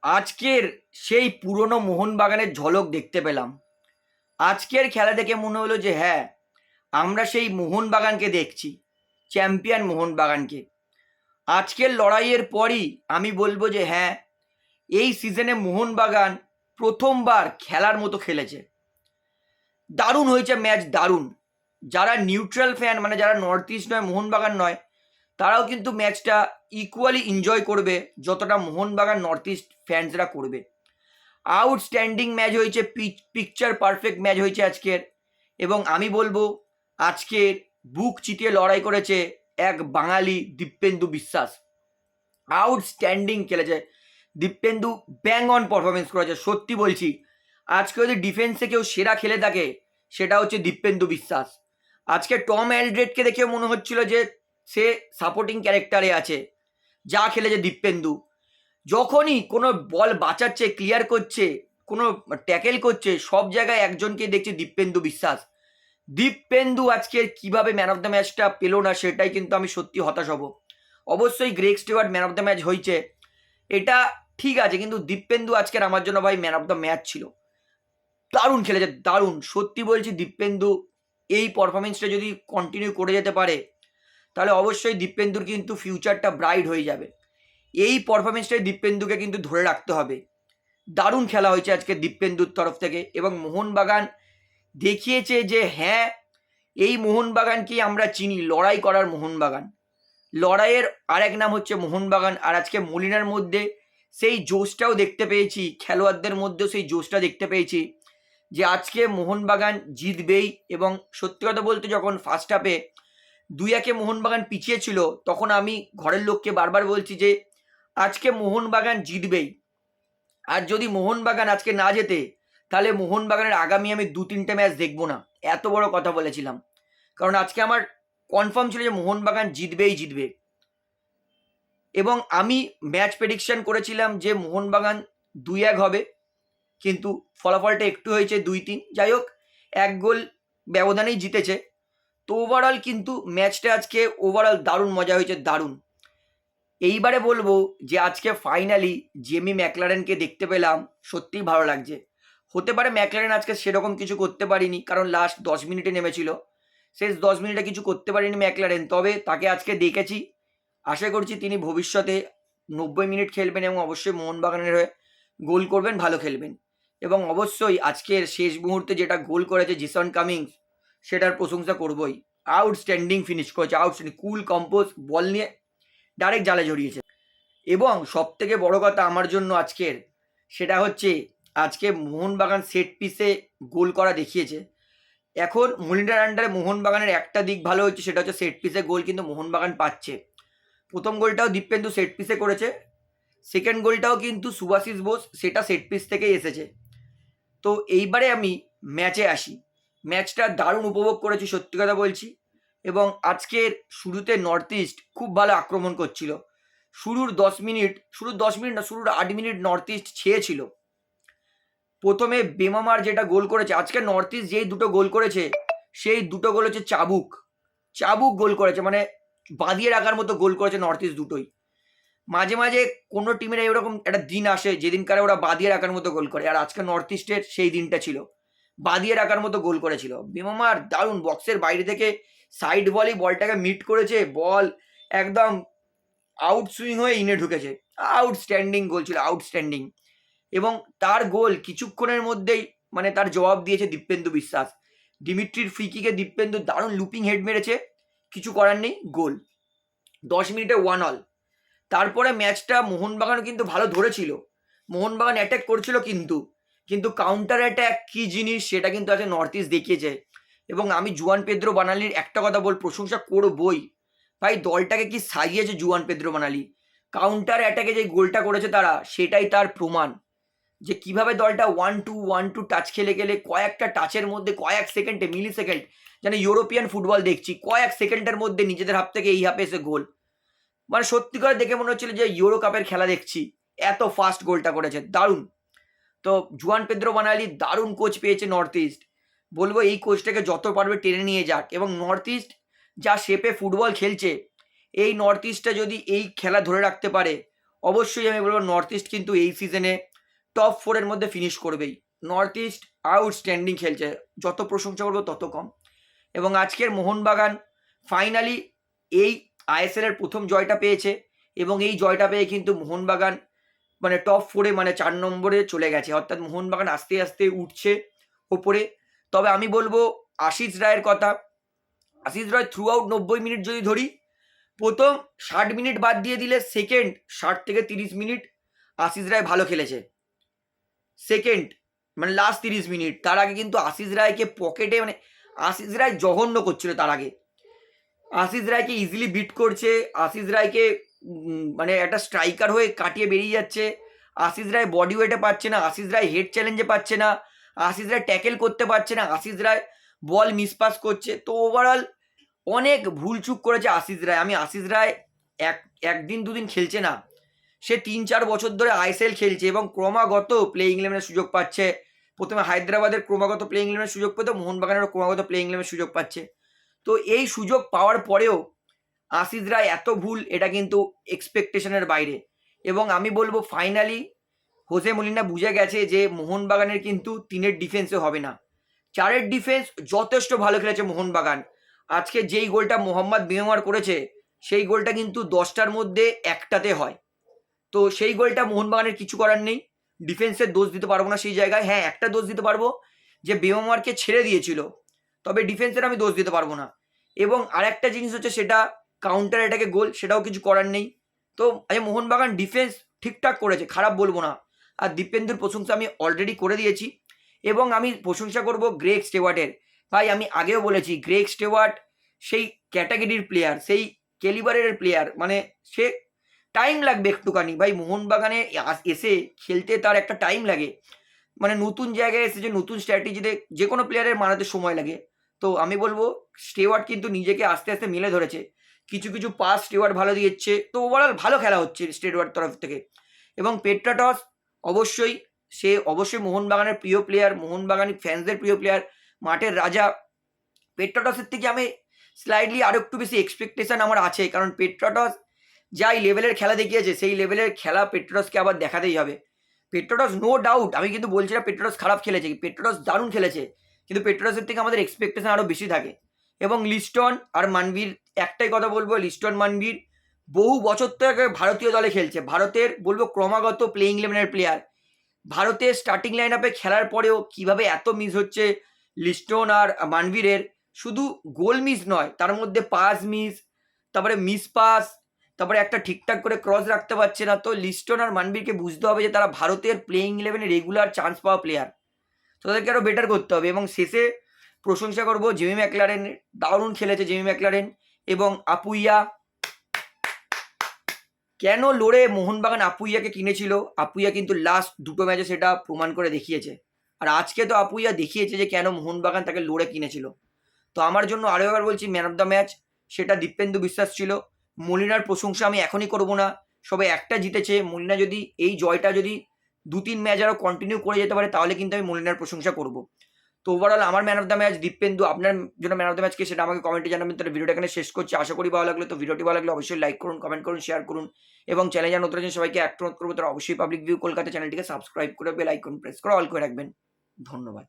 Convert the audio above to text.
আজকের সেই পুরনো মোহনবাগানের ঝলক দেখতে পেলাম। আজকের খেলা দেখে মনে হলো যে হ্যাঁ, আমরা সেই মোহনবাগানকে দেখছি, চ্যাম্পিয়ন মোহনবাগানকে। আজকের লড়াইয়ের পরই আমি বলবো যে হ্যাঁ, এই সিজনে মোহনবাগান প্রথমবার খেলার মতো খেলেছে। দারুণ হয়েছে ম্যাচ, দারুণ। যারা নিউট্রাল ফ্যান, মানে যারা নর্থ ইস্ট নয়, মোহনবাগান নয়, তারাও কিন্তু ম্যাচটা ইকুয়ালি এনজয় করবে যতটা মোহনবাগান নর্থ ইস্ট ফ্যান্সরা করবে। আউটস্ট্যান্ডিং ম্যাচ হয়েছে, পিকচার পারফেক্ট ম্যাচ হয়েছে আজকের। এবং আমি বলবো আজকের বুক চিতিয়ে লড়াই করেছে এক বাঙালি দীপেন্দু বিশ্বাস। আউটস্ট্যান্ডিং খেলেছে দীপেন্দু, ব্যাং অন পারফরমেন্স করেছে। সত্যি বলছি, আজকে যদি ডিফেন্সে কেউ সেরা খেলে থাকে সেটা হচ্ছে দীপেন্দু বিশ্বাস। আজকে টম অ্যালড্রেডকে দেখে মনে হচ্ছিল যে সে সাপোর্টিং ক্যারেক্টারে আছে। যা খেলেছে দীপেন্দু, যখনই কোনো বল বাঁচাচ্ছে, ক্লিয়ার করছে, কোনো ট্যাকেল করছে, সব জায়গায় একজনকে দেখছি দীপেন্দু বিশ্বাস। দীপেন্দু আজকে কিভাবে ম্যান অফ দ্য ম্যাচটা পেলো না সেটাই কিন্তু আমি সত্যি হতাশ হব। অবশ্যই Greg Stewart man of the match হয়েছে, এটা ঠিক আছে, কিন্তু দীপেন্দু আজকের আমার জন্য ভাই ম্যান অফ দ্য ম্যাচ ছিল। দারুণ খেলেছে, দারুণ। সত্যি বলছি, দীপেন্দু এই পারফরমেন্সটা যদি কন্টিনিউ করে যেতে পারে তাহলে অবশ্যই দীপেন্দুর কিন্তু ফিউচারটা ব্রাইট হয়ে যাবে। এই পারফরমেন্সটাই দীপেন্দুকে কিন্তু ধরে রাখতে হবে। দারুণ খেলা হয়েছে আজকে দীপেন্দুর তরফ থেকে, এবং মোহনবাগান দেখিয়েছে যে হ্যাঁ, এই মোহনবাগানকেই আমরা চিনি, লড়াই করার মোহনবাগান। লড়াইয়ের আরেক নাম হচ্ছে মোহনবাগান। আর আজকে মলিনার মধ্যে সেই জোশটাও দেখতে পেয়েছি, খেলোয়াড়দের মধ্যেও সেই জোশটা দেখতে পেয়েছি যে আজকে মোহনবাগান জিতবেই। এবং সত্যি কথা বলতে, যখন ফার্স্ট হাফে 2-1 মোহনবাগান পিছিয়ে ছিল, তখন আমি ঘরের লোককে বারবার বলছি যে আজকে মোহনবাগান জিতবেই। আর যদি মোহনবাগান আজকে না জেতে তাহলে মোহনবাগানের আগামী আমি 2-3টে ম্যাচ দেখবো না, এত বড় কথা বলেছিলাম। কারণ আজকে আমার কনফার্ম ছিল যে মোহনবাগান জিতবেই জিতবে। এবং আমি ম্যাচ প্রেডিকশন করেছিলাম যে মোহনবাগান 2-1 হবে, কিন্তু ফলাফলটা একটু হয়েছে 2-3। যাই হোক, 1 গোল ব্যবধানেই জিতেছে। তো ওভারঅল কিন্তু ম্যাচটা আজকে ওভারঅল দারুণ মজা হয়েছে, দারুণ। এইবারে বলবো যে আজকে ফাইনালি জেমি ম্যাকলারেনকে দেখতে পেলাম, সত্যিই ভালো লাগছে। হতে পারে ম্যাকলারেন আজকে সেরকম কিছু করতে পারিনি, কারণ লাস্ট 10 মিনিটে নেমেছিল, শেষ 10 মিনিটে কিছু করতে পারিনি ম্যাকলারেন। তবে তাকে আজকে দেখেছি, আশা করছি তিনি ভবিষ্যতে 90 মিনিট খেলবেন এবং অবশ্যই মোহনবাগানের হয়ে গোল করবেন, ভালো খেলবেন। এবং অবশ্যই আজকের শেষ মুহূর্তে যেটা গোল করেছে জিসন কামিংস, সেটার প্রশংসা করবই। আউটস্ট্যান্ডিং ফিনিশ করেছে, আউটস্ট্যান্ডিং, কুল কম্পোজ, বল নিয়ে ডাইরেক্ট জালে জড়িয়েছে। এবং সব থেকে বড় কথা আমার জন্য আজকের, সেটা হচ্ছে আজকে মোহনবাগান সেট পিসে গোল করা দেখিয়েছে। এখন মলিনার আন্ডারে মোহনবাগানের একটা দিক ভালো হচ্ছে, সেটা হচ্ছে সেট পিসে গোল কিন্তু মোহনবাগান পাচ্ছে। প্রথম গোলটাও দীপেন্দু সেট পিসে করেছে, সেকেন্ড গোলটাও কিন্তু সুভাশিস বোস, সেটা সেট পিস থেকেই এসেছে। তো এইবারে আমি ম্যাচে আসি। ম্যাচটা দারুণ উপভোগ করেছি, সত্যি কথা বলছি। এবং আজকের শুরুতে নর্থ ইস্ট খুব ভালো আক্রমণ করছিল। শুরুর 10 মিনিট, শুরুর 10 মিনিট না, শুরুর 8 মিনিট নর্থ ইস্ট ছেয়েছিল। প্রথমে বেমামার যেটা গোল করেছে, আজকে নর্থ ইস্ট যেই দুটো গোল করেছে সেই দুটো গোল হচ্ছে চাবুক, চাবুক গোল করেছে, মানে বাঁধিয়ে রাখার মতো গোল করেছে নর্থ ইস্ট দুটোই। মাঝে মাঝে কোনো টিমের এরকম একটা দিন আসে যেদিনকারে ওরা বাঁধিয়ে রাখার মতো গোল করে, আর আজকে নর্থ ইস্টের সেই দিনটা ছিল, বাঁধিয়ে রাখার মতো গোল করেছিল। বেমামার দারুণ বক্সের বাইরে থেকে সাইড বলই বলটাকে মিট করেছে, বল একদম আউট সুইং হয়ে ইনে ঢুকেছে। আউটস্ট্যান্ডিং গোল ছিল, আউটস্ট্যান্ডিং। এবং তার গোল কিছুক্ষণের মধ্যেই মানে তার জবাব দিয়েছে দীপেন্দু বিশ্বাস। ডিমিট্রির ফ্রিকিকে দীপেন্দু দারুণ লুপিং হেড মেরেছে, কিছু করার নেই, গোল। 10 মিনিটে 1-1। তারপরে ম্যাচটা মোহনবাগান কিন্তু ভালো ধরেছিল, মোহনবাগান অ্যাটাক করছিল, কিন্তু কিন্তু কাউন্টার অ্যাটাক কী জিনিস সেটা কিন্তু আজকে নর্থ ইস্ট দেখিয়েছে। এবং আমি জুয়ান পেদ্রো বানালির একটা কথা প্রশংসা করবই। ভাই, দলটাকে কি সাজিয়েছে জুয়ান পেদ্রো বানালি। কাউন্টার অ্যাটাকে যে গোলটা করেছে তারা, সেটাই তার প্রমাণ যে কিভাবে দলটা 1-2 টাচ খেলে গেলে কয়েকটা টাচের মধ্যে, কয়েক সেকেন্ডে, মিলি সেকেন্ড, যেন ইউরোপিয়ান ফুটবল দেখছি, কয়েক সেকেন্ডের মধ্যে নিজেদের হাফ থেকে এই হাফে এসে গোল। মানে সত্যি করে দেখে মনে হচ্ছিল যে ইউরো কাপের খেলা দেখছি, এত ফাস্ট গোলটা করেছে, দারুণ। তো জুয়ান পেদ্রো বানালি দারুণ কোচ পেয়েছে নর্থ ইস্ট। বলবো এই কোচটাকে যত পারবে টেনে নিয়ে যাক। এবং নর্থ ইস্ট যা শেপে ফুটবল খেলছে, এই নর্থ ইস্টটা যদি এই খেলা ধরে রাখতে পারে, অবশ্যই আমি বলবো নর্থ ইস্ট কিন্তু এই সিজনে টপ 4-এর মধ্যে ফিনিশ করবেই। নর্থ ইস্ট আউটস্ট্যান্ডিং খেলছে, যত প্রশংসা করবো তত কম। এবং আজকের মোহনবাগান ফাইনালি এই আইএসএল এর প্রথম জয়টা পেয়েছে, এবং এই জয়টা পেয়ে কিন্তু মোহনবাগান মানে টপ 4-এ মানে 4 নম্বরে চলে গেছে, অর্থাৎ মোহনবাগান আস্তে আস্তে উঠছে ওপরে। তবে আমি বলবো আশিস রায়ের কথা। আশিস রায় থ্রু আউট 90 মিনিট যদি ধরি, প্রথম 60 মিনিট বাদ দিয়ে দিলে সেকেন্ড 60 থেকে 30 মিনিট আশিস রায় ভালো খেলেছে। সেকেন্ড মানে লাস্ট 30 মিনিট, তার আগে কিন্তু আশিস রায়কে পকেটে মানে আশিস রায় জঘন্য করছিল। তার আগে আশিস রায়কে ইজিলি বিট করছে, আশিস রায়কে মানে একটা স্ট্রাইকার হয়ে কাটিয়ে বেরিয়ে যাচ্ছে। আশিস রায় বডি ওয়েটে পাচ্ছে না, আশিস রায় হেড চ্যালেঞ্জে পাচ্ছে না, আশিস রায় ট্যাকেল করতে পারছে না, আশিস রায় বল মিসপাস করছে। তো ওভারঅল অনেক ভুলচুক করেছে আশিস রায়। আমি আশিস রায় একদিন দুদিন খেলছে না, সে 3-4 বছর ধরে আইএসএল খেলছে এবং ক্রমাগত প্লেইং ইলেভেনের সুযোগ পাচ্ছে। প্রথমে হায়দ্রাবাদের ক্রমাগত প্লেইং ইলেভেনের সুযোগ পেত, মোহনবাগানেরও ক্রমাগত প্লেইং ইলেভেনের সুযোগ পাচ্ছে। তো এই সুযোগ পাওয়ার পরেও আশিস রায় এত ভুল, এটা কিন্তু এক্সপেকটেশনের বাইরে। এবং আমি বলবো ফাইনালি হোসে মলিনা বুঝে গেছে যে মোহনবাগানের কিন্তু 3-এর ডিফেন্সে হবে না, 4-এর ডিফেন্স যথেষ্ট ভালো খেলেছে মোহনবাগান। আজকে যেই গোলটা মোহাম্মদ বিমার করেছে, সেই গোলটা কিন্তু 10টার মধ্যে একটাতে হয়। তো সেই গোলটা মোহনবাগানের কিছু করার নেই, ডিফেন্সের দোষ দিতে পারবো না সেই জায়গায়। হ্যাঁ, একটা দোষ দিতে পারবো যে বেমারকে ছেড়ে দিয়েছিল, তবে ডিফেন্সের আমি দোষ দিতে পারবো না। এবং আরেকটা জিনিস হচ্ছে সেটা কাউন্টার অ্যাটাকে গোল, সেটাও কিছু করার নেই। তো মোহনবাগান ডিফেন্স ঠিকঠাক করেছে, খারাপ বলবো না। আর দীপেন্দুর প্রশংসা আমি অলরেডি করে দিয়েছি। এবং আমি প্রশংসা করব গ্রেগ স্টেওয়ার্টের। ভাই আমি আগেও বলেছি গ্রেগ স্টেওয়ার্ট সেই ক্যাটাগরির প্লেয়ার, সেই ক্যালিবারের প্লেয়ার, মানে সে টাইম লাগবে একটুখানি ভাই মোহনবাগানে এসে খেলতে, তার একটা টাইম লাগে। মানে নতুন জায়গায় এসে যে নতুন স্ট্র্যাটেজিতে যে কোনো প্লেয়ারের মানাতে সময় লাগে। তো আমি বলবো স্টেওয়ার্ট কিন্তু নিজেকে আস্তে আস্তে মিলে ধরেছে, কিছু কিছু পাস স্টেওয়ার্ট ভালো দিচ্ছে। তো ওভারঅল ভালো খেলা হচ্ছে স্টেওয়ার্ট তরফ থেকে। এবং পেট্রাটস অবশ্যই মোহনবাগানের প্রিয় প্লেয়ার, মোহনবাগানি ফ্যান্সদের প্রিয় প্লেয়ার, মাঠের রাজা। পেট্রাটসের থেকে আমি স্লাইডলি আরও একটু বেশি এক্সপেকটেশন আমার আছে, কারণ পেট্রাটস যাই লেভেলের খেলা দেখিয়েছে সেই লেভেলের খেলা পেট্রাটসকে আবার দেখাতেই হবে। পেট্রাটস নো ডাউট, আমি কিন্তু বলছি না পেট্রাটস খারাপ খেলেছে, পেট্রাটস দারুণ খেলেছে, কিন্তু পেট্রাটসের থেকে আমাদের এক্সপেকটেশন আরও বেশি থাকে। এবং লিস্টন আর মানবীর, একটাই কথা বলবো, লিস্টন মানবীর বহু বছর থেকে ভারতীয় দলে খেলছে, ভারতের বলবো ক্রমাগত প্লেইং ইলেভেনের প্লেয়ার। ভারতের স্টার্টিং লাইন আপে খেলার পরেও কিভাবে এত মিস হচ্ছে লিস্টন আর মানবীরের, শুধু গোল মিস নয়, তার মধ্যে পাস মিস, তারপরে মিস পাস, তারপরে একটা ঠিকঠাক করে ক্রস রাখতে পারছে না। তো লিস্টন আর মানবীরকে বুঝতে হবে যে তারা ভারতের প্লেইং ইলেভেনে রেগুলার চান্স পাওয়া প্লেয়ার, তো তাদেরকে আরও বেটার করতে হবে। এবং শেষে প্রশংসা করব জেমি ম্যাকলারেন, দারুণ খেলেছে জেমি ম্যাকলারেন। এবং আপুইয়া, কেন লড়ে মোহনবাগান আপুইয়াকে কিনেছিল, আপুইয়া কিন্তু লাস্ট দুটো ম্যাচে সেটা প্রমাণ করে দেখিয়েছে। আর আজকে তো আপুইয়া দেখিয়েছে যে কেন মোহনবাগান তাকে লড়ে কিনেছিল। তো আমার জন্য আরও একবার বলছি ম্যান অফ দ্য ম্যাচ সেটা দীপেন্দু বিশ্বাস ছিল। মলিনার প্রশংসা আমি এখনই করব না, সবে একটা জিতেছে। মলিনা যদি এই জয়টা যদি 2-3 ম্যাচ আরও কন্টিনিউ করে যেতে পারে তাহলে কিন্তু আমি মলিনার প্রশংসা করব। তো ওভারঅল আমার man of the match Dipendu. আপনার জন্য ম্যান অফ দ্য ম্যাচকে সেটা আমাকে কমেন্টে জানাবেন। তাহলে ভিডিওটা এখানে শেষ করছি, আশা করি ভালো লাগলো। তো ভিডিওটি ভালো লাগলে অবশ্যই লাইক করুন, কমেন্ট করুন, শেয়ার করুন। এবং চ্যানেলে নতুন আছেন সবাইকে অনুরোধ করবো তারা অবশ্যই পাবলিক ভিউ কলকাতা চ্যানেলটিকে সাবস্ক্রাইব করে বেল আইকন প্রেস করে অল করে রাখবেন। ধন্যবাদ।